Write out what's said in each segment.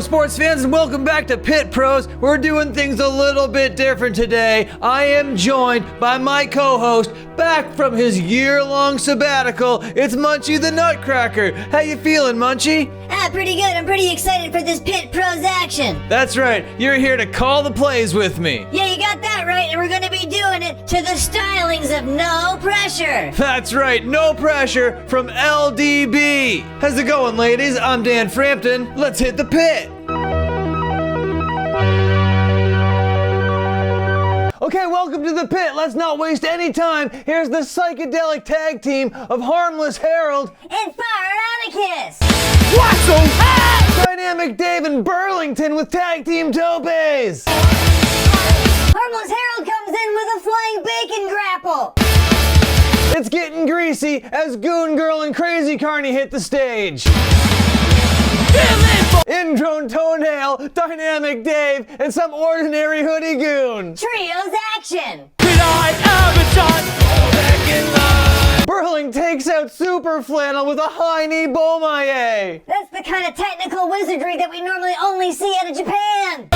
Hello sports fans and welcome back to Pit Pros. We're doing things a little bit different today. I am joined by my co-host back from his year-long sabbatical. It's Munchie the Nutcracker. How you feeling, Munchie? Pretty good. I'm pretty excited for this Pit Pros action. That's right. You're here to call the plays with me. Yeah, you got that right, and we're gonna be doing it to the stylings of No Pressure. That's right, No Pressure from LDB. How's it going, ladies? I'm Dan Frampton. Let's hit the pit. Okay, welcome to the pit. Let's not waste any time. Here's the psychedelic tag team of Harmless Harold And Fire Atticus. What's so hot? Dynamic Dave and Burlington with tag team topes. Harmless Harold comes in with a flying bacon grapple. It's getting greasy as Goon Girl and Crazy Carney hit the stage. Indrone Toenail, Dynamic Dave, and some ordinary hoodie goon. Trios action. Burling takes out Super Flannel with a high knee Beaumaye. That's the kind of technical wizardry that we normally only see out of Japan.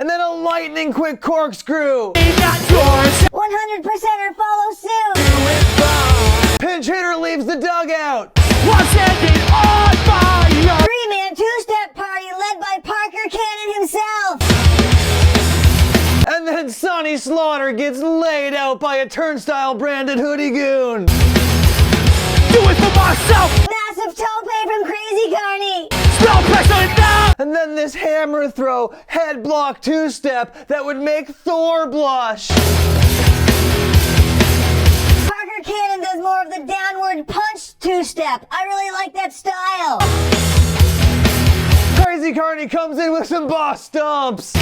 And then a lightning quick corkscrew. 100%er follow suit. Pinch hitter leaves the dugout. Three-man two-step party led by Parker Cannon himself. And then Sonny Slaughter gets laid out by a turnstile branded hoodie goon. Do it for myself! Massive tope from Crazy Carney. Spell pressure down! And then this hammer throw head block two-step that would make Thor blush. Parker Cannon does more of the downward punch two-step. I really like that style. Crazy Carney comes in with some boss stomps.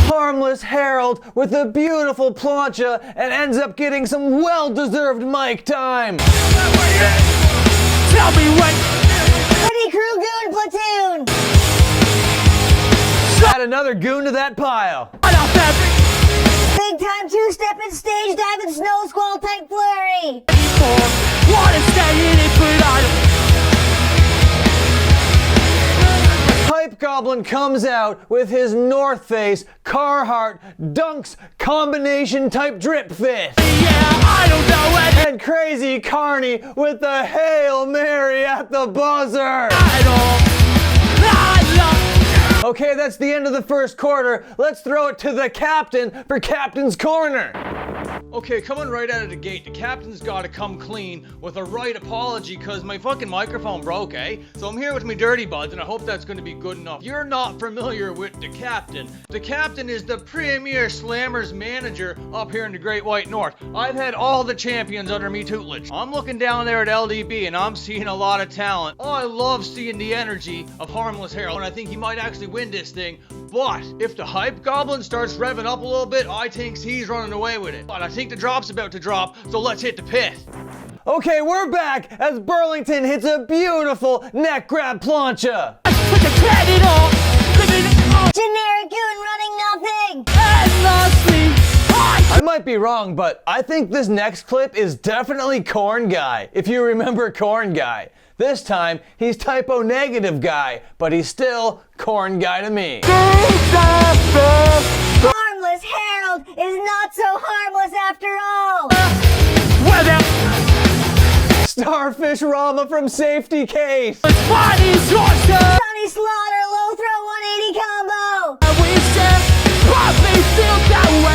Harmless Harold with a beautiful plancha and ends up getting some well-deserved mic time. Tell me when! Hoodie Crew Goon Platoon. Add another goon to that pile. Big time two-step and stage dive and snow squall type flurry. Wanna stay in it, but I Hype Goblin comes out with his North Face Carhartt Dunks combination type drip fit. I don't know what And Crazy Carney with the Hail Mary at the buzzer. Okay, that's the end of the first quarter. Let's throw it to the captain for Captain's Corner. Okay, coming right out of the gate, the captain's gotta come clean with a right apology because my fucking microphone broke, eh? So I'm here with my dirty buds and I hope that's gonna be good enough. You're not familiar with the captain. The captain is the premier slammers manager up here in the Great White North. I've had all the champions under me tutelage. I'm looking down there at LDB and I'm seeing a lot of talent. Oh, I love seeing the energy of Harmless Harold and I think he might actually win this thing. But if the Hype Goblin starts revving up a little bit, I think he's running away with it. But I think the drop's about to drop, so let's hit the pit. Okay, we're back as Burlington hits a beautiful neck grab plancha. put the credit on, living on Generic goon running nothing. endlessly. I might be wrong, but I think this next clip is definitely Corn Guy, if you remember Corn Guy. This time, he's typo negative guy, but he's still Corn Guy to me. Harmless Harold is not so harmless after all. Starfish Rama from Safety Case. Sonny Sonny Slaughter low throw 180 combo.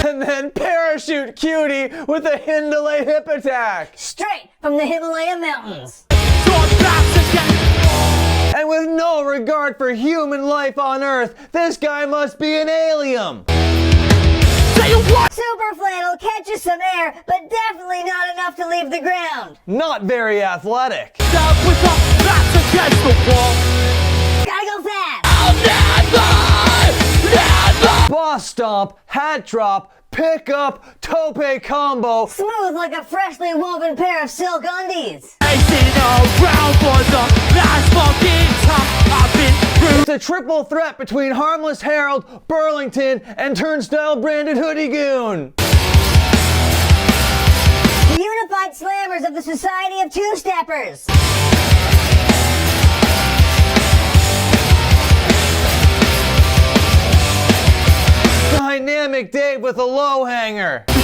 And then Parachute Cutie with a Hindalay hip attack. Straight from the Himalaya Mountains. And with no regard for human life on Earth, this guy must be an alien. Super Flannel catches some air, but definitely not enough to leave the ground. Not very athletic. Gotta go fast. Boss stomp, hat drop, pick up, tope combo. Smooth like a freshly woven pair of silk undies. It's a triple threat between Harmless Harold, Burlington, and Turnstile branded hoodie goon. The unified slammers of the Society of Two-Steppers. Fake Dave with a low hanger. And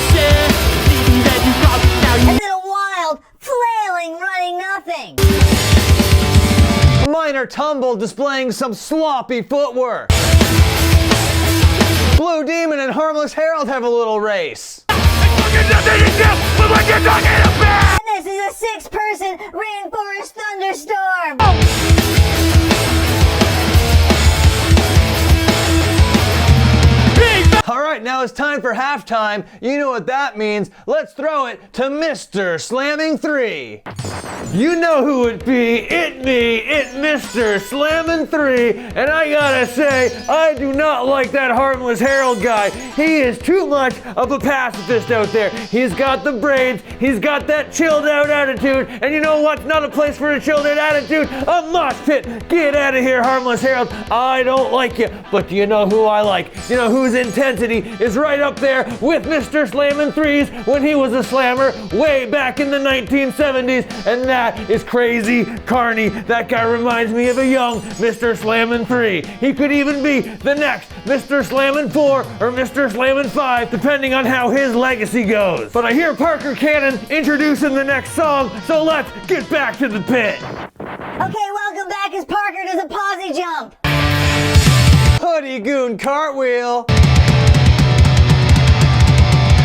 then a wild, flailing, running nothing. Minor tumble displaying some sloppy footwork. Blue Demon and Harmless Harold have a little race. And this is a 6-person rainforest thunderstorm. Alright, now it's time for halftime. You know what that means. Let's throw it to Mr. Slamming 3. You know who it be. It Mr. Slamming 3. And I gotta say, I do not like that Harmless Harold guy. He is too much of a pacifist out there. He's got the braids, he's got that chilled out attitude, and you know what's not a place for a chilled out attitude? A mosh pit. Get out of here, Harmless Harold. I don't like you, but do you know who I like? You know whose intensity is right up there with Mr. Slammin' Threes when he was a slammer way back in the 1970s, and that is Crazy Carney. That guy reminds me of a young Mr. Slammin' 3. He could even be the next Mr. Slammin' 4 or Mr. Slammin' 5, depending on how his legacy goes. But I hear Parker Cannon introducing the next song, so let's get back to the pit. Okay, welcome back as Parker does a posse jump. Hoodie Goon cartwheel.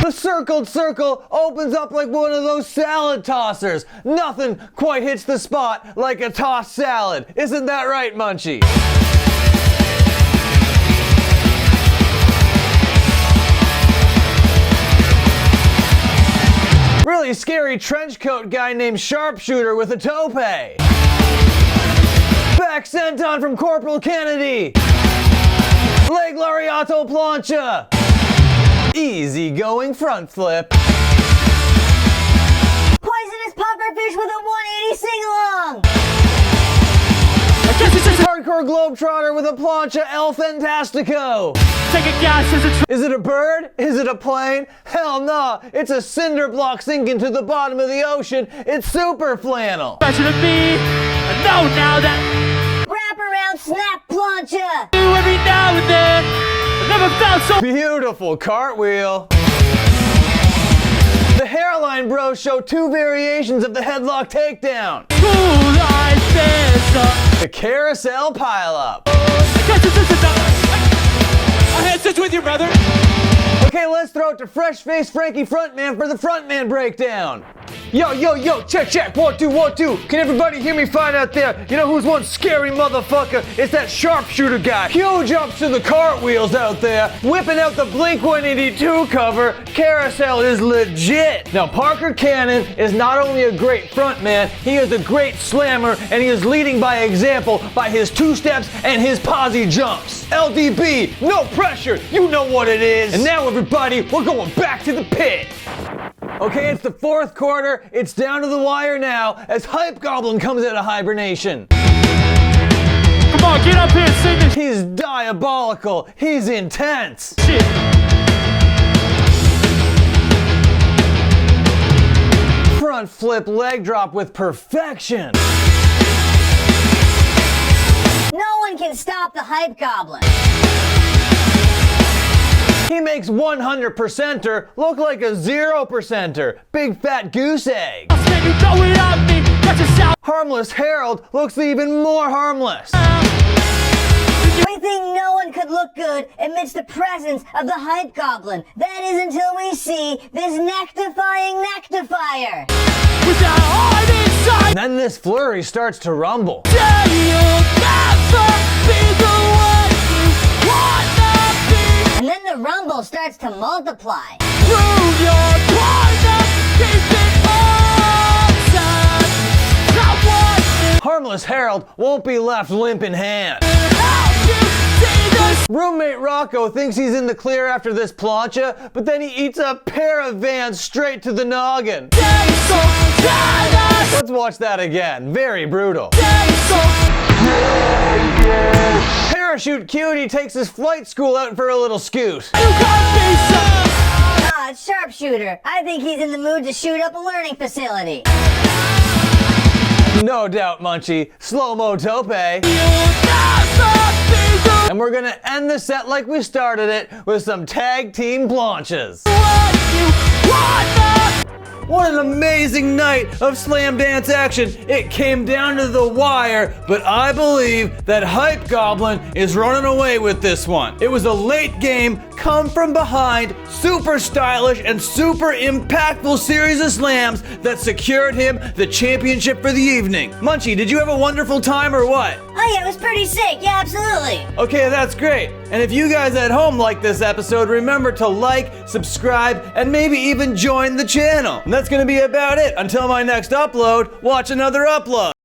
The circled circle opens up like one of those salad tossers. Nothing quite hits the spot like a tossed salad. Isn't that right, Munchie? Really scary trench coat guy named Sharpshooter with a tope. Back senton from Corporal Kennedy. Leg lariato plancha. Easy going front flip. Poisonous pufferfish with a 180 sing-along. Hardcore globetrotter with a plancha El Fantastico. Take a guess, Is it a bird? Is it a plane? Hell nah, it's a cinder block sinking to the bottom of the ocean. It's super flannel. Better than me. I know now that Wrap around snap plancha. you every now and then. I never felt so Beautiful cartwheel. The Hairline Bros show 2 variations of the headlock takedown. cool like this. The carousel pileup. I had sex with your brother. Okay, let's throw it to Fresh Face Frankie Frontman for the Frontman breakdown. Yo, check, 1, 2, 1, 2. Can everybody hear me fine out there? You know who's one scary motherfucker? It's that Sharpshooter guy. Huge ups to the cartwheels out there. Whipping out the Blink-182 cover. Carousel is legit. Now, Parker Cannon is not only a great frontman, he is a great slammer, and he is leading by example by his 2 steps and his posse jumps. LDB, no pressure, you know what it is. And now, everybody, we're going back to the pit. Okay, it's the 4th quarter. It's down to the wire now as Hype Goblin comes out of hibernation. Come on, get up here and sing this He's diabolical. He's intense. shit. Front flip leg drop with perfection. No one can stop the Hype Goblin. He makes 100%er look like a 0%er. Big fat goose egg. Can you go without me? That's a sound. Harmless Harold looks even more harmless. We think no one could look good amidst the presence of the Hype Goblin. That is until we see this neck-defying nectifier. With that heart inside. And then this flurry starts to rumble. Say you'll never be the one you wanna be. And then the rumble starts to multiply. Prove your partner. Keep it upside. I want to Harmless Harold won't be left limp in hand. help you see this. Roommate Rocco thinks he's in the clear after this plancha, but then he eats a pair of Vans straight to the noggin. Day so jealous. Let's watch that again. Very brutal. Day so Parachute Cutie takes his flight school out for a little scoot. you can't be so. Ah, it's Sharpshooter. I think he's in the mood to shoot up a learning facility. No doubt, Munchie. Slow-mo tope. You'll never be And we're gonna end the set like we started it with some tag team planches. What an amazing night of slam dance action. It came down to the wire, but I believe that Hype Goblin is running away with this one. It was a late game, come from behind, super stylish and super impactful series of slams that secured him the championship for the evening. Munchie, did you have a wonderful time or what? Oh yeah, it was pretty sick. Yeah, absolutely. Okay, that's great. And if you guys at home like this episode, remember to like, subscribe, and maybe even join the channel. And that's gonna be about it. Until my next upload, watch another upload.